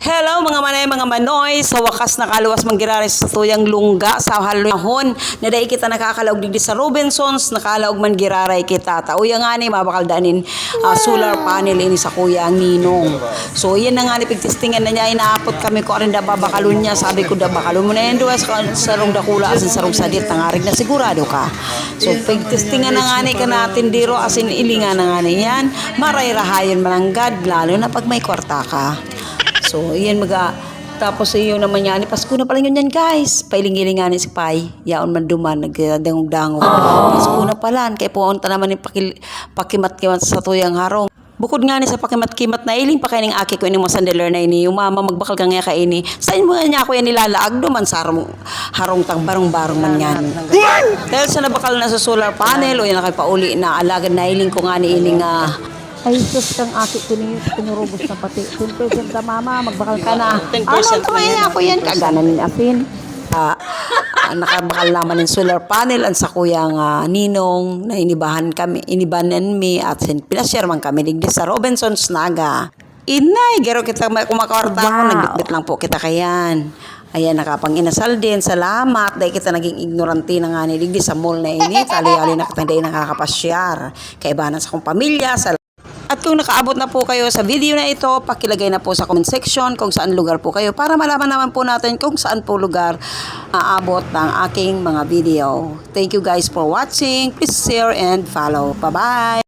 Hello mga manay, mga manoy, sa wakas nakaluwas manggiraris sa tuyang lungga sa halahon na dahil kita nakakalaog digdi sa Robinsons, nakalaog man giraray kita. Tauya nga ni mabakal danin solar panel ini sa kuya ang ninong. So yan na nga ni pigtestingan na niya, inaapot kami ko arin da babakalun niya, sabi ko da bakalun mo na yan doon sa rong dakula asin sa rong sadit, tangarig na sigurado ka. So pigtestingan na nga ni ka natin diro asin ilingan na nga ni yan, maray-rahayon malanggad, lalo na pag may kwarta ka. So, iyan tapos iyo naman yan, Pasko na pala yun yan guys. Pailing-ilingan si Pai, yaon man duman, nagdangog-dangog. Pasko na pala, kaya pumunta naman yung pakimat-kimat sa tuyang harong. Bukod nga ni sa pakimat-kimat na iling pa kayo ng aki ko ini mo sandaler na ini, yung mama magbakal ka nga ka ini. Saan mo niya ako yan nilalaag duman sa harong tang barong-barong man yan. Dahil sa nabakal na sa solar panel, o yan na kayo pauli na alagad na iling ko nga ni iling ay, sus kang aki ko niyo, pinurubos na pati. 10% ka mama, magbakal ka na. Ano, tumaya ako yan, kaganan ni Afin. Nakabakal naman ng solar panel ang sa kuyang ninong na inibanan mi at pinashare man kami digdi sa Robinsons Naga. Inay, gero kita kumakawarta ako, nagbitbit lang po kita kayan. Ayan, nakapang inasal din. Salamat. Dahil kita naging ignorante na nga ni digdi sa mall na ini. Tali-ali na kita dahil nakakapasyar. Kaibanan sa akong pamilya, sa at kung nakaabot na po kayo sa video na ito, pakilagay na po sa comment section kung saan lugar po kayo para malaman naman po natin kung saan po lugar aabot ng aking mga video. Thank you guys for watching. Please share and follow. Bye-bye!